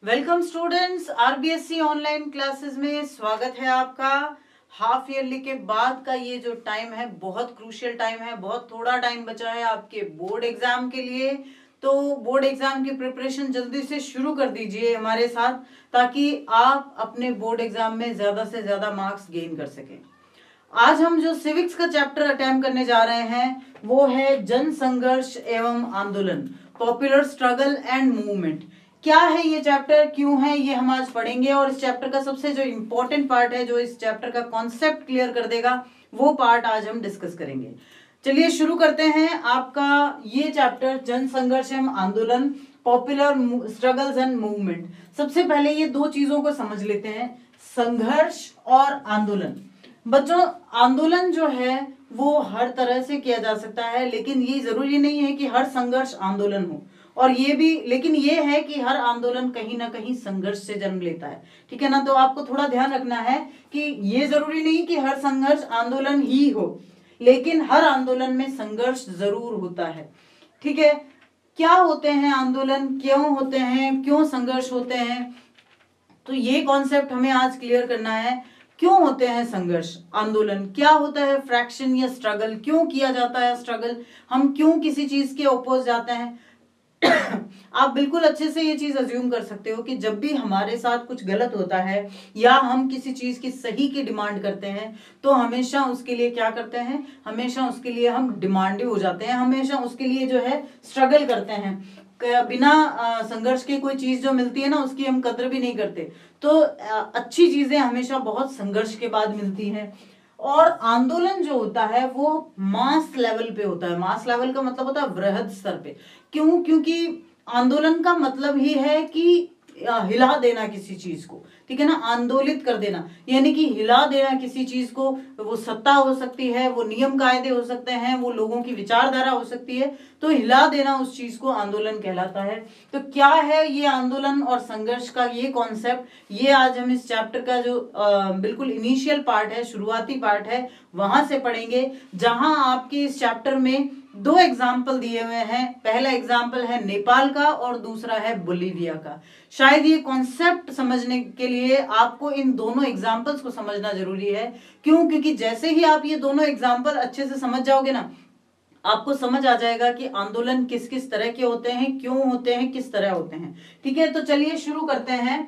Welcome students, RBSC online classes में स्वागत है आपका। हाफ ईयरली के बाद का ये जो टाइम है बहुत क्रूशियल टाइम है। बहुत थोड़ा टाइम बचा है आपके बोर्ड एग्जाम के लिए, तो बोर्ड एग्जाम की प्रिपरेशन जल्दी से शुरू कर दीजिए हमारे साथ, ताकि आप अपने बोर्ड एग्जाम में ज्यादा से ज्यादा मार्क्स गेन कर सकें। आज हम जो सिविक्स का चैप्टर अटेम्प्ट करने जा रहे हैं वो है जन संघर्ष एवं आंदोलन, पॉपुलर स्ट्रगल एंड मूवमेंट। क्या है ये चैप्टर, क्यों है, ये हम आज पढ़ेंगे। और इस चैप्टर का सबसे जो इंपॉर्टेंट पार्ट है, जो इस चैप्टर का कॉन्सेप्ट क्लियर कर देगा, वो पार्ट आज हम डिस्कस करेंगे। चलिए शुरू करते हैं आपका ये चैप्टर, जन संघर्ष एवं आंदोलन, पॉपुलर स्ट्रगल्स एंड मूवमेंट। सबसे पहले ये दो चीजों को समझ लेते हैं, संघर्ष और आंदोलन। बच्चों, आंदोलन जो है वो हर तरह से किया जा सकता है, लेकिन ये जरूरी नहीं है कि हर संघर्ष आंदोलन हो। और ये भी, लेकिन ये है कि हर आंदोलन कहीं ना कहीं संघर्ष से जन्म लेता है, ठीक है ना। तो आपको थोड़ा ध्यान रखना है कि ये जरूरी नहीं कि हर संघर्ष आंदोलन ही हो, लेकिन हर आंदोलन में संघर्ष जरूर होता है, ठीक है। क्या होते हैं आंदोलन, क्यों होते हैं, क्यों संघर्ष होते हैं, तो ये कॉन्सेप्ट हमें आज क्लियर करना है। क्यों होते हैं संघर्ष, आंदोलन, क्या होता है फ्रैक्शन या स्ट्रगल, क्यों किया जाता है स्ट्रगल, हम क्यों किसी चीज के ओपोज जाते हैं। आप बिल्कुल अच्छे से ये चीज अज्यूम कर सकते हो कि जब भी हमारे साथ कुछ गलत होता है या हम किसी चीज की सही की डिमांड करते हैं, तो हमेशा उसके लिए क्या करते हैं, हमेशा उसके लिए हम डिमांडिव हो जाते हैं, हमेशा उसके लिए जो है स्ट्रगल करते हैं। बिना संघर्ष के कोई चीज जो मिलती है ना, उसकी हम कदर भी नहीं करते। तो अच्छी चीजें हमेशा बहुत संघर्ष के बाद मिलती हैं। और आंदोलन जो होता है वो मास लेवल पे होता है। मास लेवल का मतलब होता है वृहद स्तर पे। क्यों? क्योंकि आंदोलन का मतलब ही है कि हिला देना किसी चीज को, ठीक है ना, आंदोलित कर देना, यानी कि हिला देना किसी चीज को। वो सत्ता हो सकती है, वो नियम कायदे हो सकते हैं, वो लोगों की विचारधारा हो सकती है, तो हिला देना उस चीज को आंदोलन कहलाता है। तो क्या है ये आंदोलन और संघर्ष का ये कॉन्सेप्ट, ये आज हम इस चैप्टर का जो बिल्कुल इनिशियल पार्ट है, शुरुआती पार्ट है, वहां से पढ़ेंगे, जहां आपके इस चैप्टर में दो एग्जाम्पल दिए हुए हैं। पहला एग्जाम्पल है नेपाल का और दूसरा है बोलीविया का। शायद ये कॉन्सेप्ट समझने के लिए आपको इन दोनों एग्जाम्पल्स को समझना जरूरी है। क्यों? क्योंकि जैसे ही आप ये दोनों एग्जाम्पल अच्छे से समझ जाओगे ना, आपको समझ आ जाएगा कि आंदोलन किस किस तरह के होते हैं, क्यों होते हैं, किस तरह होते हैं, ठीक है। तो चलिए शुरू करते हैं।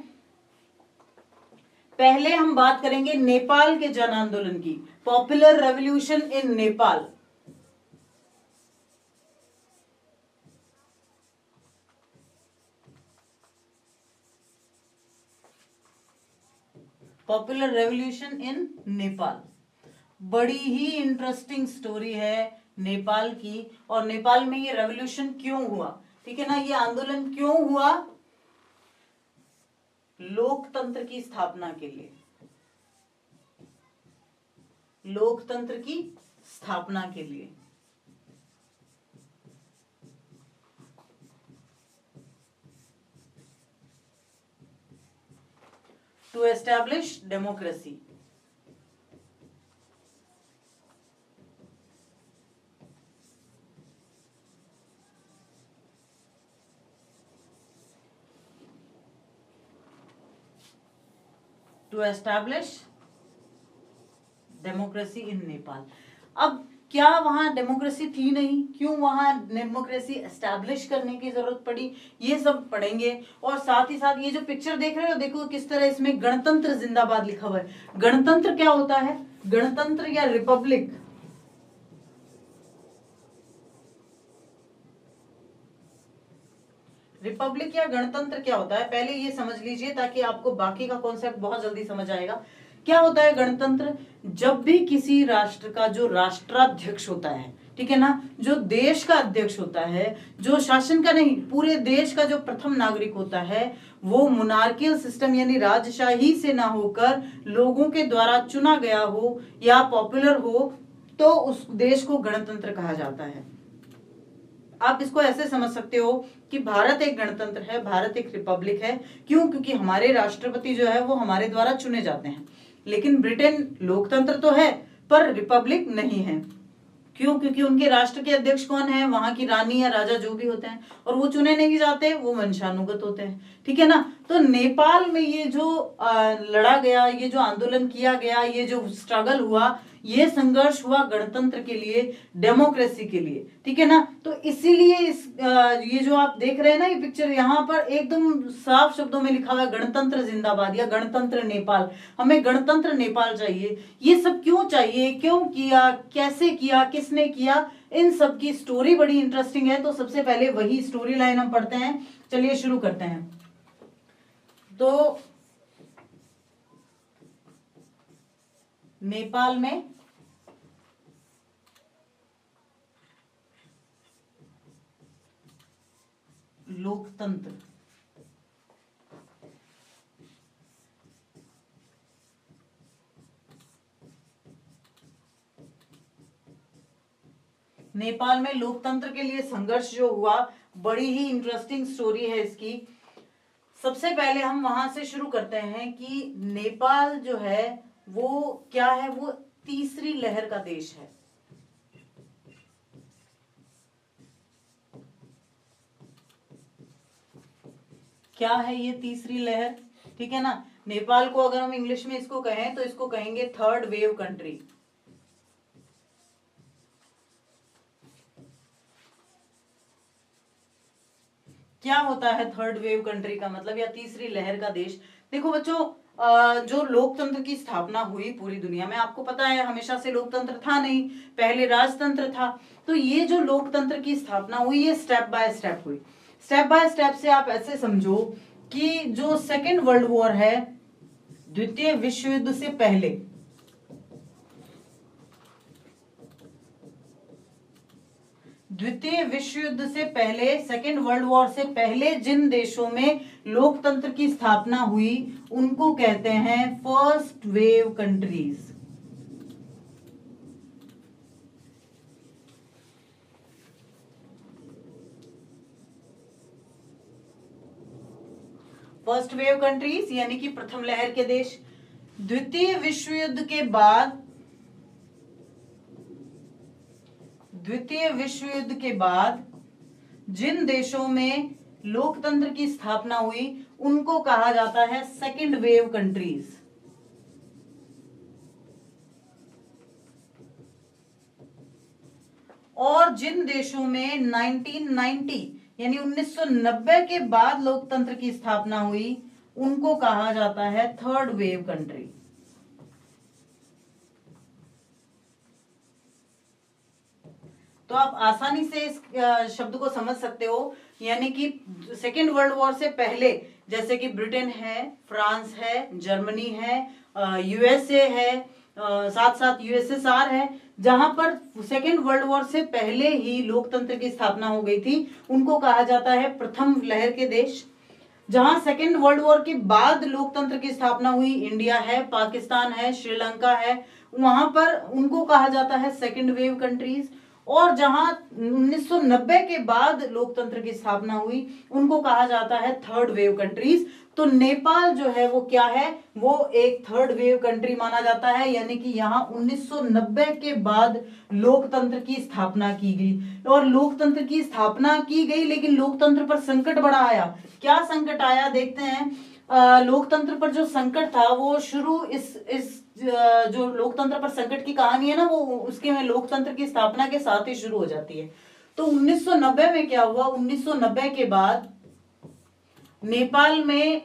पहले हम बात करेंगे नेपाल के जन आंदोलन की, popular revolution in Nepal. Popular revolution in Nepal, बड़ी ही इंटरेस्टिंग स्टोरी है नेपाल की। और नेपाल में ये रेवोल्यूशन क्यों हुआ, ठीक है ना, ये आंदोलन क्यों हुआ, लोकतंत्र की स्थापना के लिए, लोकतंत्र की स्थापना के लिए। To establish democracy. To establish democracy in Nepal. अब क्या वहां डेमोक्रेसी थी नहीं, क्यों वहां डेमोक्रेसी एस्टैब्लिश करने की जरूरत पड़ी, ये सब पढ़ेंगे। और साथ ही साथ ये जो पिक्चर देख रहे हो, देखो किस तरह इसमें गणतंत्र जिंदाबाद लिखा हुआ है। गणतंत्र क्या होता है, गणतंत्र या रिपब्लिक, रिपब्लिक या गणतंत्र क्या होता है, पहले ये समझ लीजिए, ताकि आपको बाकी का कॉन्सेप्ट बहुत जल्दी समझ आएगा। क्या होता है गणतंत्र? जब भी किसी राष्ट्र का जो राष्ट्राध्यक्ष होता है, ठीक है ना, जो देश का अध्यक्ष होता है, जो शासन का नहीं, पूरे देश का जो प्रथम नागरिक होता है, वो मोनार्कियल सिस्टम यानी राजशाही से ना होकर लोगों के द्वारा चुना गया हो या पॉपुलर हो, तो उस देश को गणतंत्र कहा जाता है। आप इसको ऐसे समझ सकते हो कि भारत एक गणतंत्र है, भारत एक रिपब्लिक है। क्यों? क्योंकि हमारे राष्ट्रपति जो है वो हमारे द्वारा चुने जाते हैं। लेकिन ब्रिटेन लोकतंत्र तो है पर रिपब्लिक नहीं है। क्यों? क्योंकि उनके राष्ट्र के अध्यक्ष कौन है? वहां की रानी या राजा जो भी होते हैं, और वो चुने नहीं जाते, वो वंशानुगत होते हैं। ठीक है ना? तो नेपाल में ये जो लड़ा गया, ये जो आंदोलन किया गया, ये जो स्ट्रगल हुआ, ये संघर्ष हुआ गणतंत्र के लिए, डेमोक्रेसी के लिए। ठीक है ना? तो इसीलिए ये जो आप देख रहे हैं ना, ये पिक्चर, यहाँ पर एकदम साफ शब्दों में लिखा हुआ है गणतंत्र जिंदाबाद या गणतंत्र नेपाल। हमें गणतंत्र नेपाल चाहिए। ये सब क्यों चाहिए, क्यों किया, कैसे किया, किसने किया, इन सब की स्टोरी बड़ी इंटरेस्टिंग है। तो सबसे पहले वही स्टोरी लाइन हम पढ़ते हैं। चलिए शुरू करते हैं। तो नेपाल में लोकतंत्र, नेपाल में लोकतंत्र के लिए संघर्ष जो हुआ, बड़ी ही इंटरेस्टिंग स्टोरी है इसकी। सबसे पहले हम वहां से शुरू करते हैं कि नेपाल जो है वो क्या है? वो तीसरी लहर का देश है। क्या है ये तीसरी लहर? ठीक है ना? नेपाल को अगर हम इंग्लिश में इसको कहें तो इसको कहेंगे थर्ड वेव कंट्री। क्या होता है थर्ड वेव कंट्री का मतलब, या तीसरी लहर का देश? देखो बच्चों, जो लोकतंत्र की स्थापना हुई पूरी दुनिया में, आपको पता है हमेशा से लोकतंत्र था नहीं, पहले राजतंत्र था। तो ये जो लोकतंत्र की स्थापना हुई, ये स्टेप बाय स्टेप हुई। स्टेप बाय स्टेप से आप ऐसे समझो कि जो सेकेंड वर्ल्ड वॉर है, द्वितीय विश्व युद्ध से पहले, द्वितीय विश्व युद्ध से पहले, सेकेंड वर्ल्ड वॉर से पहले जिन देशों में लोकतंत्र की स्थापना हुई, उनको कहते हैं first wave countries. First wave countries यानी कि प्रथम लहर के देश। द्वितीय विश्व युद्ध के बाद, द्वितीय विश्व युद्ध के बाद जिन देशों में लोकतंत्र की स्थापना हुई, उनको कहा जाता है सेकेंड वेव कंट्रीज। और जिन देशों में 1990 यानी 1990 के बाद लोकतंत्र की स्थापना हुई, उनको कहा जाता है थर्ड वेव कंट्री। तो आप आसानी से इस शब्द को समझ सकते हो, यानी कि सेकेंड वर्ल्ड वॉर से पहले, जैसे कि ब्रिटेन है, फ्रांस है, जर्मनी है, यूएसए है, साथ साथ यूएसएसआर है, जहां पर सेकेंड वर्ल्ड वॉर से पहले ही लोकतंत्र की स्थापना हो गई थी, उनको कहा जाता है प्रथम लहर के देश। जहां सेकेंड वर्ल्ड वॉर के बाद लोकतंत्र की स्थापना हुई, इंडिया है, पाकिस्तान है, श्रीलंका है, वहां पर उनको कहा जाता है सेकेंड वेव कंट्रीज। और जहां 1990 के बाद लोकतंत्र की स्थापना हुई, उनको कहा जाता है थर्ड वेव कंट्रीज। तो नेपाल जो है वो क्या है? वो एक थर्ड वेव कंट्री माना जाता है, यानी कि यहाँ 1990 के बाद लोकतंत्र की स्थापना की गई। और लोकतंत्र की स्थापना की गई, लेकिन लोकतंत्र पर संकट बड़ा आया। क्या संकट आया देखते हैं। लोकतंत्र पर जो संकट था वो शुरू इस जो लोकतंत्र पर संकट की कहानी है ना, वो उसके में लोकतंत्र की स्थापना के साथ ही शुरू हो जाती है। तो 1990 में क्या हुआ? 1990 के बाद नेपाल में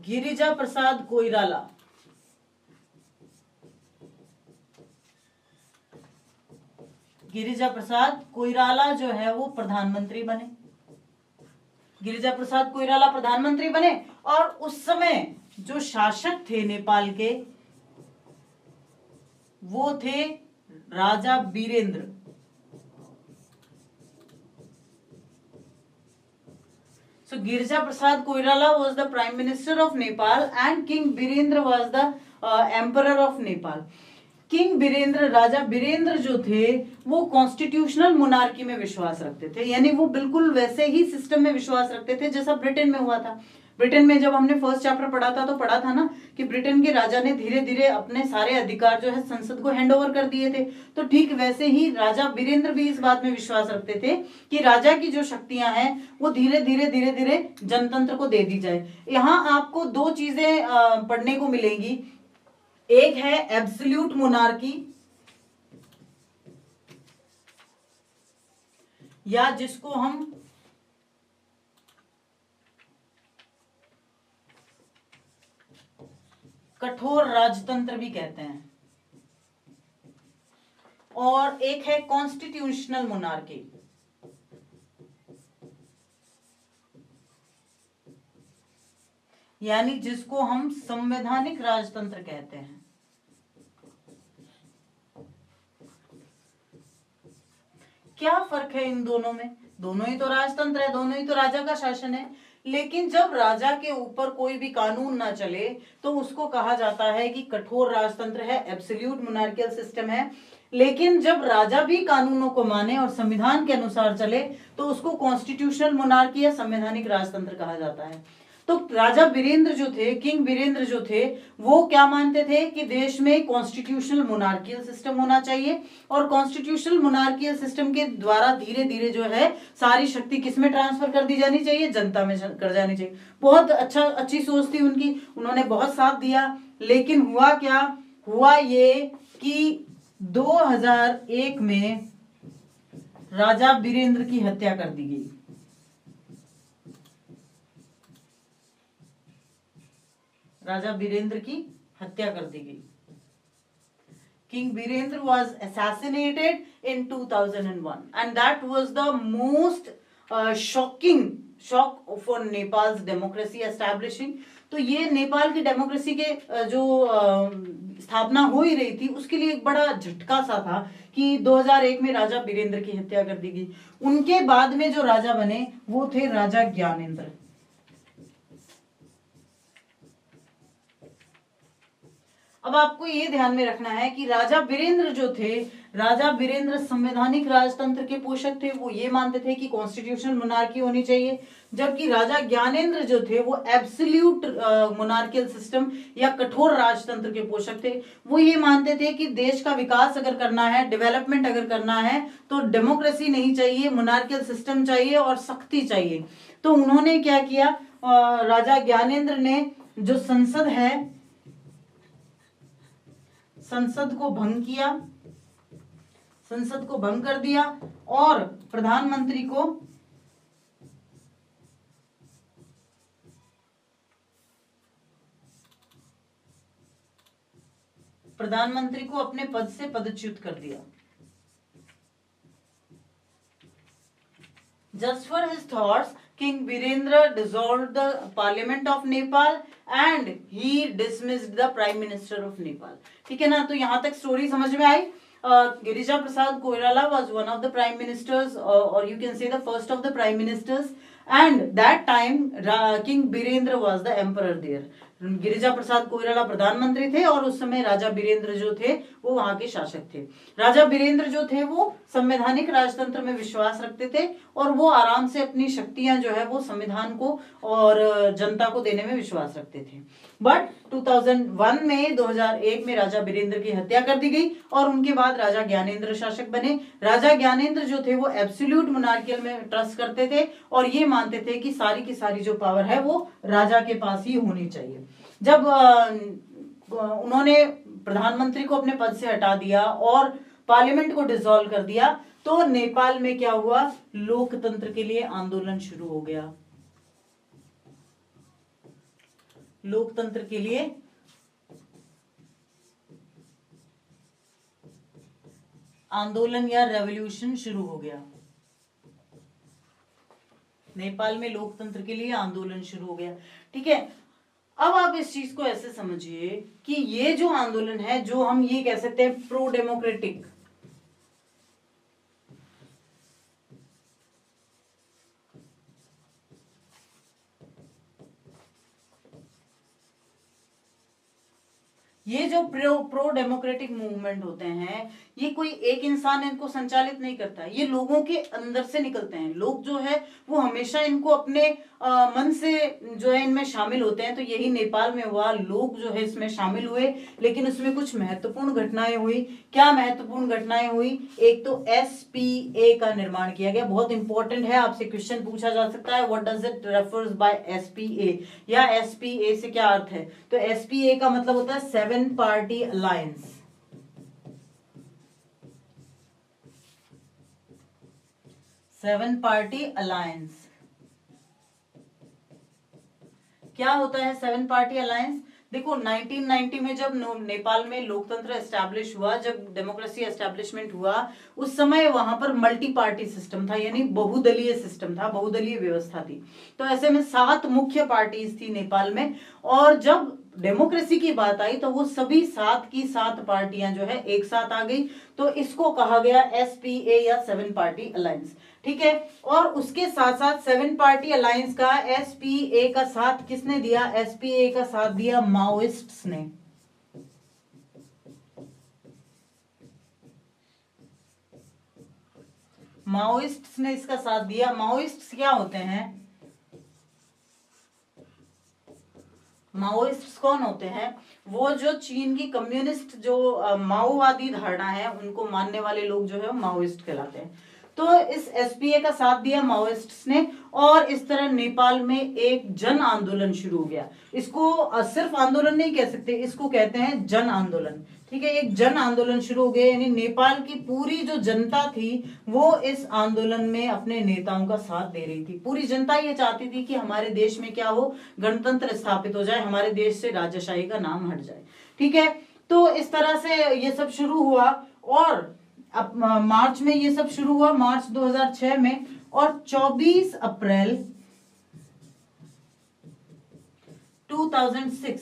गिरिजा प्रसाद कोइराला, गिरिजा प्रसाद कोइराला जो है वो प्रधानमंत्री बने। गिरिजा प्रसाद कोइराला प्रधानमंत्री बने, और उस समय जो शासक थे नेपाल के, वो थे राजा Virendra. So Girija Prasad Koirala was the Prime Minister of Nepal and King Birendra was the Emperor of Nepal. King Birendra, राजा बीरेंद्र जो थे वो कॉन्स्टिट्यूशनल मोनार्की में विश्वास रखते थे, यानी वो बिल्कुल वैसे ही सिस्टम में विश्वास रखते थे जैसा ब्रिटेन में हुआ था। ब्रिटेन में जब हमने फर्स्ट चैप्टर पढ़ा था तो पढ़ा था ना कि ब्रिटेन के राजा ने धीरे धीरे अपने सारे अधिकार जो है संसद को हैंड ओवर कर दिए थे। तो ठीक वैसे ही राजा बीरेंद्र भी इस बात में विश्वास रखते थे कि राजा की जो शक्तियां हैं वो धीरे धीरे जनतंत्र को दे दी जाए। यहाँ आपको दो चीजें पढ़ने को मिलेंगी। एक है एब्सोल्यूट मोनार्की, या जिसको हम कठोर राजतंत्र भी कहते हैं, और एक है कॉन्स्टिट्यूशनल मोनार्की, यानी जिसको हम संवैधानिक राजतंत्र कहते हैं। क्या फर्क है इन दोनों में? दोनों ही तो राजतंत्र है, दोनों ही तो राजा का शासन है, लेकिन जब राजा के ऊपर कोई भी कानून ना चले तो उसको कहा जाता है कि कठोर राजतंत्र है, एब्सोल्यूट मोनार्कियल सिस्टम है। लेकिन जब राजा भी कानूनों को माने और संविधान के अनुसार चले तो उसको कॉन्स्टिट्यूशनल मोनार्की या संवैधानिक राजतंत्र कहा जाता है। तो राजा बीरेंद्र जो थे, किंग बीरेंद्र जो थे, वो क्या मानते थे कि देश में कॉन्स्टिट्यूशनल मोनार्कियल सिस्टम होना चाहिए, और कॉन्स्टिट्यूशनल मोनार्कियल सिस्टम के द्वारा धीरे धीरे जो है सारी शक्ति किसमें ट्रांसफर कर दी जानी चाहिए? जनता में कर जानी चाहिए। बहुत अच्छी सोच थी उनकी, उन्होंने बहुत साथ दिया। लेकिन हुआ क्या? हुआ ये कि 2001 में राजा बीरेंद्र की हत्या कर दी गई। राजा बीरेंद्र की हत्या कर दी गई। King Birendra was assassinated in 2001 and that was the most shock for Nepal's democracy establishing। तो ये नेपाल की डेमोक्रेसी के जो स्थापना हो ही रही थी उसके लिए एक बड़ा झटका सा था कि 2001 में राजा बीरेंद्र की हत्या कर दी गई। उनके बाद में जो राजा बने वो थे राजा ज्ञानेंद्र। अब आपको ये ध्यान में रखना है कि राजा बीरेंद्र जो थे, राजा बीरेंद्र संवैधानिक राजतंत्र के पोषक थे। वो ये मानते थे कि कॉन्स्टिट्यूशनल मोनार्की होनी चाहिए, जबकि राजा ज्ञानेंद्र जो थे वो एब्सोल्यूट मोनार्कियल सिस्टम या कठोर राजतंत्र के पोषक थे। वो ये मानते थे कि देश का विकास अगर करना है, डेवलपमेंट अगर करना है तो डेमोक्रेसी नहीं चाहिए, मोनार्कियल सिस्टम चाहिए और सख्ती चाहिए। तो उन्होंने क्या किया? राजा ज्ञानेंद्र ने जो संसद है, संसद को भंग किया, संसद को भंग कर दिया और प्रधानमंत्री को अपने पद से पदच्युत कर दिया। Just for his thoughts, King Birendra dissolved the Parliament of Nepal and he dismissed the Prime Minister of Nepal। ठीक है ना? तो यहाँ तक स्टोरी समझ में आई। Girija Prasad Koirala was one of the prime ministers, or you can say the first of the prime ministers, and that time King Birendra was the emperor there। Girija Prasad Koirala प्रधानमंत्री थे और उस समय राजा बीरेंद्र जो थे वो वहां के शासक थे। राजा बीरेंद्र जो थे वो संवैधानिक राजतंत्र में विश्वास रखते थे और वो आराम से अपनी शक्तियां जो है वो संविधान को और जनता को देने में विश्वास रखते थे। बट 2001 में 2001 में राजा बीरेंद्र की हत्या कर दी गई और उनके बाद राजा ज्ञानेंद्र शासक बने। राजा ज्ञानेंद्र जो थे वो एब्सोल्यूट मोनार्कियल में ट्रस्ट करते थे और ये मानते थे कि सारी की सारी जो पावर है वो राजा के पास ही होनी चाहिए। जब उन्होंने प्रधानमंत्री को अपने पद से हटा दिया और पार्लियामेंट को डिसॉल्व कर दिया तो नेपाल में क्या हुआ? लोकतंत्र के लिए आंदोलन शुरू हो गया। लोकतंत्र के लिए आंदोलन या रेवोल्यूशन शुरू हो गया। नेपाल में लोकतंत्र के लिए आंदोलन शुरू हो गया। ठीक है, अब आप इस चीज को ऐसे समझिए कि ये जो आंदोलन है, जो हम ये कह सकते हैं प्रो डेमोक्रेटिक, ये जो प्रो डेमोक्रेटिक मूवमेंट होते हैं, ये कोई एक इंसान इनको संचालित नहीं करता, ये लोगों के अंदर से निकलते हैं। लोग जो है वो हमेशा इनको अपने मन से जो है इनमें शामिल होते हैं। तो यही नेपाल में हुआ, लोग जो है इसमें शामिल हुए, लेकिन उसमें कुछ महत्वपूर्ण घटनाएं हुई। क्या महत्वपूर्ण घटनाएं हुई? एक तो SPA का निर्माण किया गया, बहुत इंपॉर्टेंट है, आपसे क्वेश्चन पूछा जा सकता है, what does it refers by SPA, या SPA से क्या अर्थ है? तो SPA का मतलब होता है 7 पार्टी अलायंस। 7 पार्टी अलायंस क्या होता है 7 पार्टी अलायंस? देखो 1990 में जब नेपाल में लोकतंत्र एस्टैब्लिश हुआ, जब डेमोक्रेसी एस्टैब्लिशमेंट हुआ, उस समय वहां पर मल्टी पार्टी सिस्टम था, यानी बहुदलीय सिस्टम था, बहुदलीय व्यवस्था थी। तो ऐसे में 7 मुख्य पार्टीज थी नेपाल में, और जब डेमोक्रेसी की बात आई तो वो सभी 7 की 7 पार्टियां जो है एक साथ आ गई। तो इसको कहा गया SPA या 7 पार्टी अलायंस, ठीक है। और उसके साथ साथ 7 पार्टी अलायंस का SPA का साथ किसने दिया? SPA का साथ दिया माओइस्ट्स ने। माओइस्ट्स ने इसका साथ दिया। माओइस्ट्स क्या होते हैं? माओइस्ट्स कौन होते हैं? वो जो चीन की कम्युनिस्ट जो माओवादी धारणा है उनको मानने वाले लोग जो है माओइस्ट कहलाते हैं। तो इस SPA का साथ दिया माओइस्ट्स ने, और इस तरह नेपाल में एक जन आंदोलन शुरू हो गया। इसको सिर्फ आंदोलन नहीं कह सकते, इसको कहते हैं जन आंदोलन, ठीक है। एक जन आंदोलन शुरू हो गया, यानी नेपाल की पूरी जो जनता थी वो इस आंदोलन में अपने नेताओं का साथ दे रही थी। पूरी जनता ये चाहती थी कि हमारे देश में क्या हो, गणतंत्र स्थापित हो जाए, हमारे देश से राजाशाही का नाम हट जाए, ठीक है। तो इस तरह से ये सब शुरू हुआ, और अब मार्च में ये सब शुरू हुआ, मार्च 2006 में, और 24 अप्रैल 2006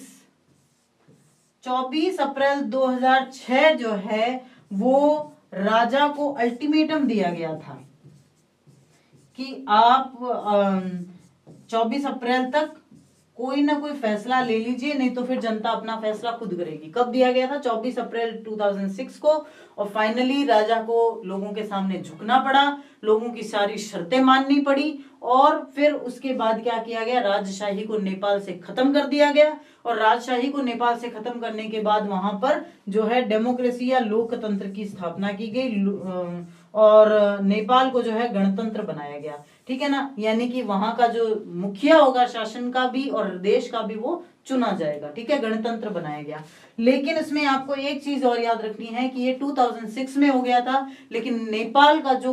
24 अप्रैल 2006 जो है वो राजा को अल्टीमेटम दिया गया था कि आप 24 अप्रैल तक कोई ना कोई फैसला ले लीजिए, नहीं तो फिर जनता अपना फैसला खुद करेगी। कब दिया गया था? 24 अप्रैल 2006 को। और फाइनली राजा को लोगों के सामने झुकना पड़ा, लोगों की सारी शर्तें माननी पड़ी, और फिर उसके बाद क्या किया गया? राजशाही को नेपाल से खत्म कर दिया गया। और राजशाही को नेपाल से खत्म करने के बाद वहां पर जो है डेमोक्रेसी या लोकतंत्र की स्थापना की गई, और नेपाल को जो है गणतंत्र बनाया गया, ठीक है ना। यानी कि वहां का जो मुखिया होगा शासन का भी और देश का भी वो चुना जाएगा, ठीक है, गणतंत्र बनाया गया। लेकिन इसमें आपको एक चीज और याद रखनी है कि ये 2006 में हो गया था, लेकिन नेपाल का जो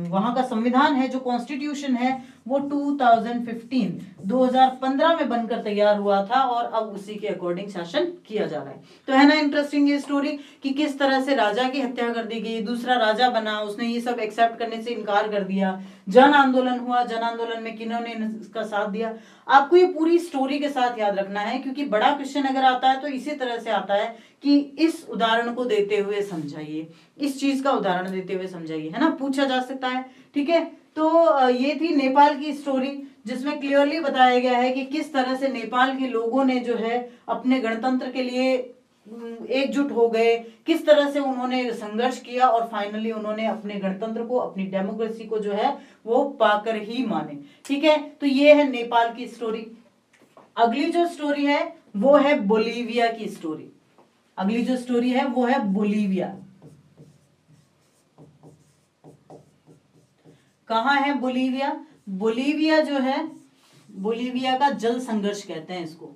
वहां का संविधान है, जो कॉन्स्टिट्यूशन है, वो 2015 में बनकर तैयार हुआ था, और अब उसी के अकॉर्डिंग शासन किया जा रहा है। तो है ना इंटरेस्टिंग ये स्टोरी कि किस तरह से राजा की हत्या कर दी गई, दूसरा राजा बना, उसने ये सब एक्सेप्ट करने से इनकार कर दिया, जन आंदोलन हुआ, जन आंदोलन में किन्होंने इसका साथ दिया। आपको ये पूरी स्टोरी के साथ याद रखना है, क्योंकि बड़ा क्वेश्चन अगर आता है तो इसी तरह से आता है कि इस उदाहरण को देते हुए समझाइए, इस चीज का उदाहरण देते हुए समझाइए, है ना, पूछा जा सकता है, ठीक है। तो ये थी नेपाल की स्टोरी, जिसमें क्लियरली बताया गया है कि किस तरह से नेपाल के लोगों ने जो है अपने गणतंत्र के लिए एकजुट हो गए, किस तरह से उन्होंने संघर्ष किया, और फाइनली उन्होंने अपने गणतंत्र को, अपनी डेमोक्रेसी को जो है वो पाकर ही माने, ठीक है। तो ये है नेपाल की स्टोरी। अगली जो स्टोरी है वो है बोलीविया की स्टोरी। अगली जो स्टोरी है वो है बोलीविया। कहां है बोलीविया? बोलीविया जो है, बोलीविया का जल संघर्ष कहते हैं इसको।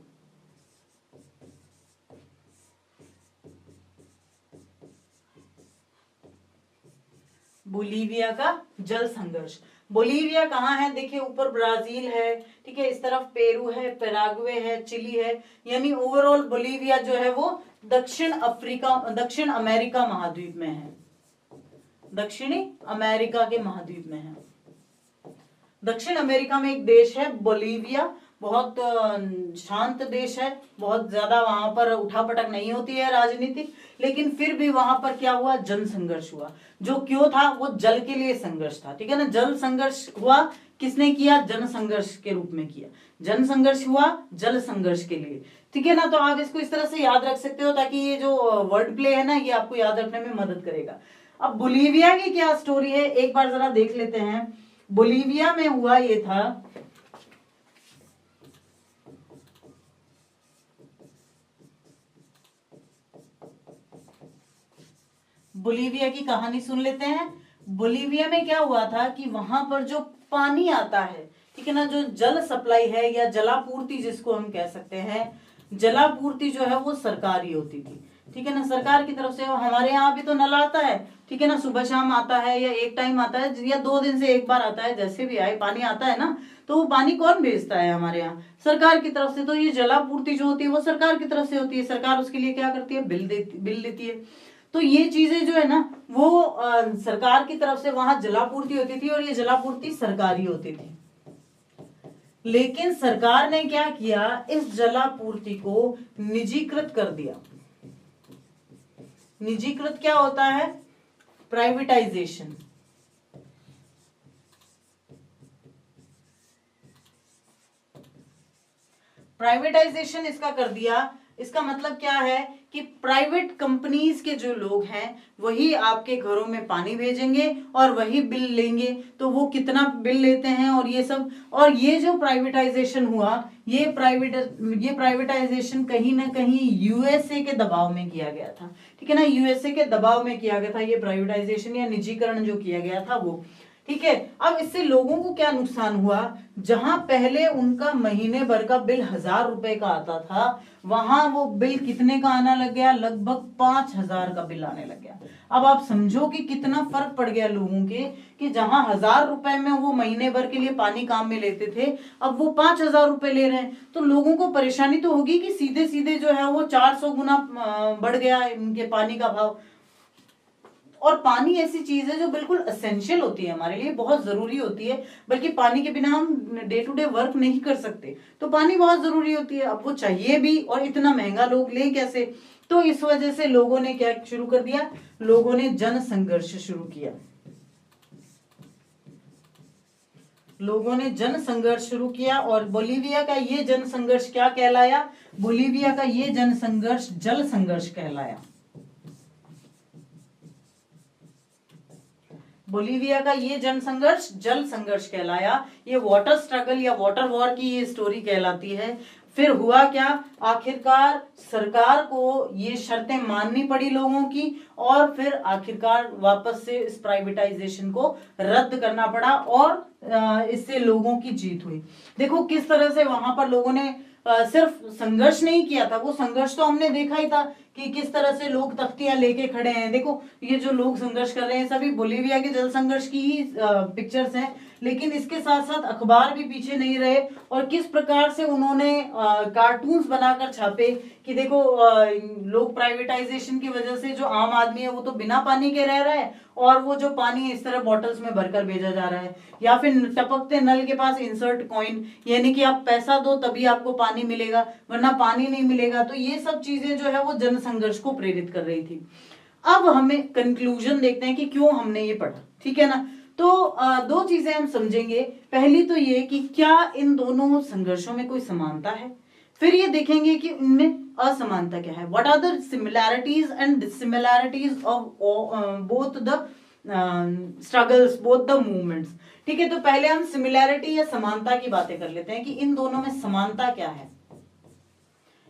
बोलीविया का जल संघर्ष। बोलीविया कहाँ है? देखिए ऊपर ब्राजील है, ठीक है, इस तरफ पेरू है, पैराग्वे है, चिली है, यानी ओवरऑल बोलीविया जो है वो दक्षिण अमेरिका महाद्वीप में है, दक्षिणी अमेरिका के महाद्वीप में है। दक्षिण अमेरिका में एक देश है बोलीविया, बहुत शांत देश है, बहुत ज्यादा वहां पर उठापटक नहीं होती है राजनीतिक, लेकिन फिर भी वहां पर क्या हुआ, जन संघर्ष हुआ। जो क्यों था, वो जल के लिए संघर्ष था, ठीक है ना। जल संघर्ष हुआ, किसने किया, जन संघर्ष के रूप में किया। जन संघर्ष हुआ जल संघर्ष के लिए, ठीक है ना। तो आप इसको इस तरह से याद रख सकते हो, ताकि ये जो वर्ड प्ले है ना, ये आपको याद रखने में मदद करेगा। अब बोलीविया की क्या स्टोरी है, एक बार जरा देख लेते हैं। बोलीविया में हुआ ये था, बोलीविया की कहानी सुन लेते हैं। बोलीविया में क्या हुआ था कि वहां पर जो पानी आता है, ठीक है ना, जो जल सप्लाई है या जलापूर्ति जिसको हम कह सकते हैं, जलापूर्ति जो है वो सरकारी होती थी, ठीक है ना, सरकार की तरफ से। हमारे यहाँ भी तो नल आता है, ठीक है ना, सुबह शाम आता है या एक टाइम आता है या 2 दिन से एक बार आता है, जैसे भी आए पानी आता है ना। तो वो पानी कौन भेजता है हमारे यहाँ, सरकार की तरफ से। तो ये जलापूर्ति जो होती है वो सरकार की तरफ से होती है, सरकार उसके लिए क्या करती है, बिल देती है। तो ये चीजें जो है ना, वो सरकार की तरफ से वहां जलापूर्ति होती थी, और ये जलापूर्ति सरकारी होती थी। लेकिन सरकार ने क्या किया, इस जलापूर्ति को निजीकृत कर दिया। निजीकृत क्या होता है, प्राइवेटाइजेशन। प्राइवेटाइजेशन इसका कर दिया। इसका मतलब क्या है कि प्राइवेट कंपनीज के जो लोग हैं वही आपके घरों में पानी भेजेंगे और वही बिल लेंगे। तो वो कितना बिल लेते हैं और ये सब, और ये जो प्राइवेटाइजेशन हुआ, ये प्राइवेटाइजेशन कहीं ना कहीं यूएसए के दबाव में किया गया था, ठीक है ना, यूएसए के दबाव में किया गया था ये प्राइवेटाइजेशन या निजीकरण जो किया गया था वो, ठीक है। अब इससे लोगों को क्या नुकसान हुआ, जहां पहले उनका महीने भर का बिल 1000 रुपए का आता था, वहां वो बिल कितने का आना लग गया, लगभग 5000 का बिल आने लग गया। अब आप समझो कि कितना फर्क पड़ गया लोगों के, कि जहां 1000 रुपए में वो महीने भर के लिए पानी काम में लेते थे, अब वो 5000 रुपए ले रहे हैं। तो लोगों को परेशानी तो होगी कि सीधे सीधे जो है वो 400 गुना बढ़ गया इनके पानी का भाव। और पानी ऐसी चीज है जो बिल्कुल एसेंशियल होती है, हमारे लिए बहुत जरूरी होती है, बल्कि पानी के बिना हम डे टू डे वर्क नहीं कर सकते। तो पानी बहुत जरूरी होती है, अब वो चाहिए भी, और इतना महंगा लोग लें कैसे। तो इस वजह से लोगों ने क्या शुरू कर दिया, लोगों ने जन संघर्ष शुरू किया। लोगों ने जन संघर्ष शुरू किया, और बोलीविया का ये जन संघर्ष क्या कहलाया, बोलीविया का ये जन संघर्ष जल संघर्ष कहलाया। बोलीविया का ये जन संघर्ष जल संघर्ष कहलाया। ये वाटर स्ट्रगल या वाटर वॉर की ये स्टोरी कहलाती है। फिर हुआ क्या, आखिरकार सरकार को ये शर्तें माननी पड़ी लोगों की, और फिर आखिरकार वापस से इस प्राइवेटाइजेशन को रद्द करना पड़ा, और इससे लोगों की जीत हुई। देखो किस तरह से वहां पर लोगों ने सिर्फ संघर्ष नहीं किया था, वो संघर्ष तो हमने देखा ही था कि किस तरह से लोग तख्तियां लेके खड़े हैं। देखो ये जो लोग संघर्ष कर रहे हैं सभी बोलीविया के जल संघर्ष की ही पिक्चर्स हैं, लेकिन इसके साथ साथ अखबार भी पीछे नहीं रहे, और किस प्रकार से उन्होंने कार्टून्स बनाकर छापे कि देखो लोग प्राइवेटाइजेशन की वजह से जो आम आदमी है वो तो बिना पानी के रह रहा है, और वो जो पानी है इस तरह बॉटल्स में भरकर भेजा जा रहा है, या फिर टपकते नल के पास इंसर्ट कॉइन, यानी कि आप पैसा दो तभी आपको पानी मिलेगा, वरना पानी नहीं मिलेगा। तो ये सब चीजें जो है वो जन संघर्ष को प्रेरित कर रही थी। अब हमें कंक्लूजन देखते हैं कि क्यों हमने ये पढ़ा, ठीक है ना। तो 2 चीजें हम समझेंगे। पहली तो ये कि क्या इन दोनों संघर्षों में कोई समानता है, फिर ये देखेंगे कि उनमें असमानता क्या है, what are the similarities and dissimilarities of both the struggles, both the movements, ठीक है। तो पहले हम सिमिलैरिटी या समानता की बातें कर लेते हैं कि इन दोनों में समानता क्या है,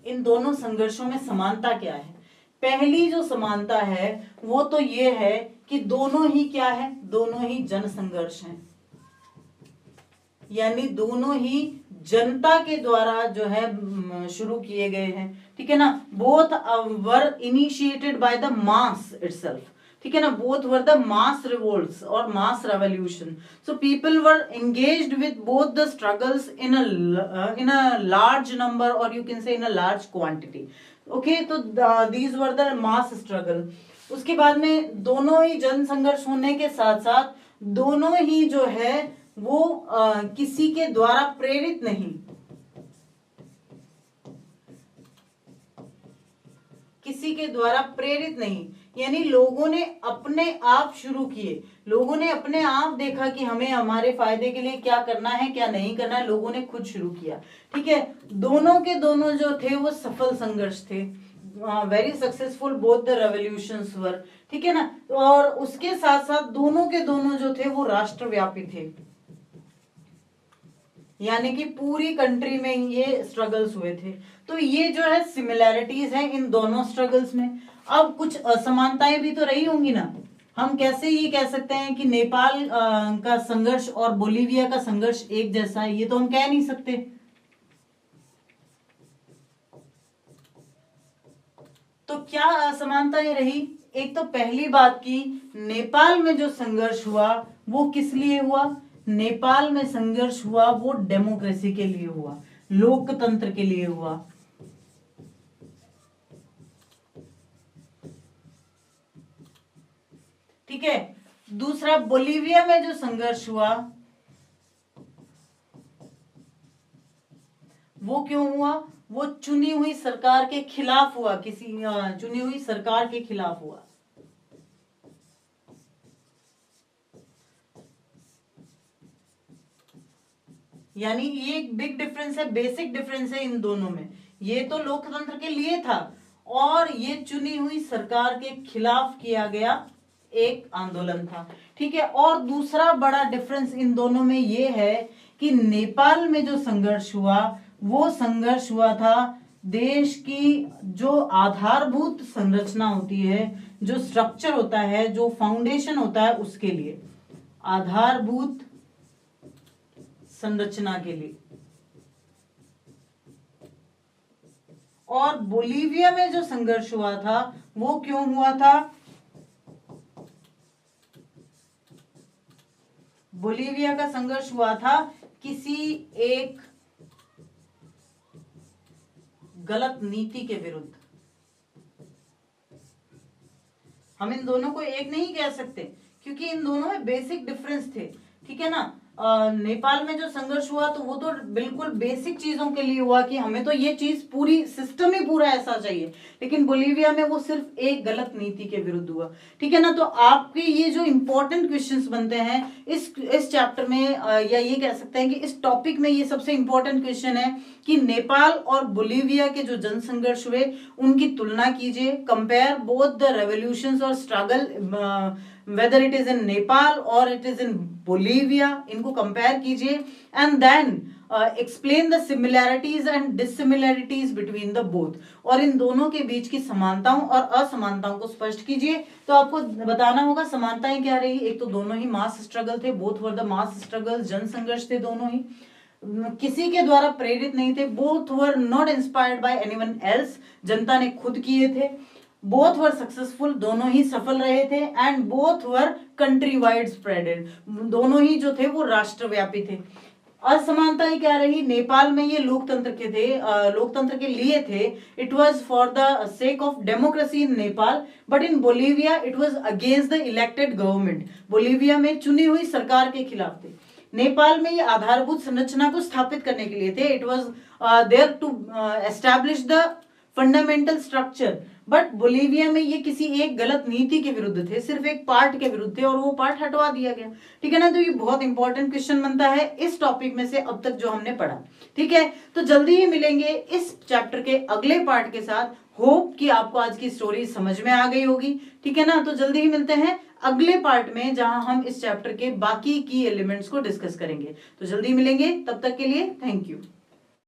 इन दोनों संघर्षों में समानता क्या है। पहली जो समानता है वो तो ये है कि दोनों ही क्या है, दोनों ही जन संघर्ष हैं, यानी दोनों ही जनता के द्वारा जो है शुरू किए गए हैं, ठीक है ना। Both were initiated by the mass itself, ठीक है ना, both were the mass revolts और mass revolution. So people were engaged with both the struggles in a large number, और you can say in a large quantity, okay. तो these were the mass struggle. उसके बाद में दोनों ही जन संघर्ष होने के साथ साथ दोनों ही जो है वो किसी के द्वारा प्रेरित नहीं, किसी के द्वारा प्रेरित नहीं, यानी लोगों ने अपने आप शुरू किए, लोगों ने अपने आप देखा कि हमें हमारे फायदे के लिए क्या करना है क्या नहीं करना है, लोगों ने खुद शुरू किया। ठीक है, दोनों के दोनों जो थे वो सफल संघर्ष थे, very successful both the revolutions were. ठीक है ना, और उसके साथ साथ दोनों के दोनों जो थे वो राष्ट्रव्यापी थे, यानी कि पूरी कंट्री में ये स्ट्रगल्स हुए थे। तो ये जो है सिमिलैरिटीज है इन दोनों स्ट्रगल्स में। अब कुछ असमानताएं भी तो रही होंगी ना, हम कैसे ये कह सकते हैं कि नेपाल का संघर्ष और बोलीविया का संघर्ष एक जैसा है, ये तो हम कह नहीं सकते। तो क्या असमानताएं रही? एक तो पहली बात की, नेपाल में जो संघर्ष हुआ वो किस लिए हुआ? नेपाल में संघर्ष हुआ वो डेमोक्रेसी के लिए हुआ, लोकतंत्र के लिए हुआ। ठीक है, दूसरा बोलीविया में जो संघर्ष हुआ वो क्यों हुआ? वो चुनी हुई सरकार के खिलाफ हुआ, किसी चुनी हुई सरकार के खिलाफ हुआ। यानी ये एक बिग डिफरेंस है, बेसिक डिफरेंस है इन दोनों में। ये तो लोकतंत्र के लिए था और ये चुनी हुई सरकार के खिलाफ किया गया एक आंदोलन था। ठीक है, और दूसरा बड़ा डिफरेंस इन दोनों में ये है कि नेपाल में जो संघर्ष हुआ वो संघर्ष हुआ था देश की जो आधारभूत संरचना होती है, जो स्ट्रक्चर होता है, जो फाउंडेशन होता है, उसके लिए, आधारभूत संरचना के लिए। और बोलीविया में जो संघर्ष हुआ था वो क्यों हुआ था? बोलीविया का संघर्ष हुआ था किसी एक गलत नीति के विरुद्ध। हम इन दोनों को एक नहीं कह सकते क्योंकि इन दोनों में बेसिक डिफरेंस थे। ठीक है ना, नेपाल में जो संघर्ष हुआ तो वो तो बिल्कुल बेसिक चीजों के लिए हुआ कि हमें तो ये चीज पूरी सिस्टम ही पूरा ऐसा चाहिए, लेकिन बोलीविया में वो सिर्फ एक गलत नीति के विरुद्ध हुआ। ठीक है ना, तो आपके ये जो इंपॉर्टेंट क्वेश्चंस बनते हैं इस चैप्टर में, या ये कह सकते हैं कि इस टॉपिक में ये सबसे इंपॉर्टेंट क्वेश्चन है कि नेपाल और बोलीविया के जो जनसंघर्ष हुए उनकी तुलना कीजिए, कंपेयर बोथ द रेवोल्यूशंस और struggle whether it is in Nepal or it is in Bolivia, इनको कंपेयर कीजिए and then explain the similarities and dissimilarities between the both, और इन दोनों के बीच की समानताओं और असमानताओं को स्पष्ट कीजिए। तो आपको बताना होगा समानताएं क्या रही। एक तो दोनों ही मास स्ट्रगल थे, both were the mass struggle, जन संघर्ष थे, दोनों ही किसी के द्वारा प्रेरित नहीं थे, both were not inspired by anyone else, जनता ने खुद किए थे, बोथ वर सक्सेसफुल, दोनों ही सफल रहे थे, and both were country wide spreaded, दोनों ही जो थे वो राष्ट्रव्यापी थे। असमानताएं क्या रही? नेपाल में ये लोकतंत्र के थे, लोकतंत्र के लिए थे, it was for the sake of democracy in Nepal, but in Bolivia it was against the elected government, Bolivia में चुनी हुई सरकार के खिलाफ थे। नेपाल में ये आधारभूत संरचना को स्थापित करने के लिए थे, it was there to establish the fundamental structure, but Bolivia में ये किसी एक गलत नीति के विरुद्ध थे, सिर्फ एक पार्ट के विरुद्ध थे और वो पार्ट हटवा दिया गया। ठीक है ना, तो ये बहुत इंपॉर्टेंट क्वेश्चन बनता है इस टॉपिक में से अब तक जो हमने पढ़ा। ठीक है, तो जल्दी ही मिलेंगे इस चैप्टर के अगले पार्ट के साथ। होप कि आपको आज की स्टोरी समझ में आ गई होगी। ठीक है ना, तो जल्दी ही मिलते हैं अगले पार्ट में जहां हम इस चैप्टर के बाकी की एलिमेंट्स को डिस्कस करेंगे। तो जल्दी मिलेंगे, तब तक के लिए थैंक यू।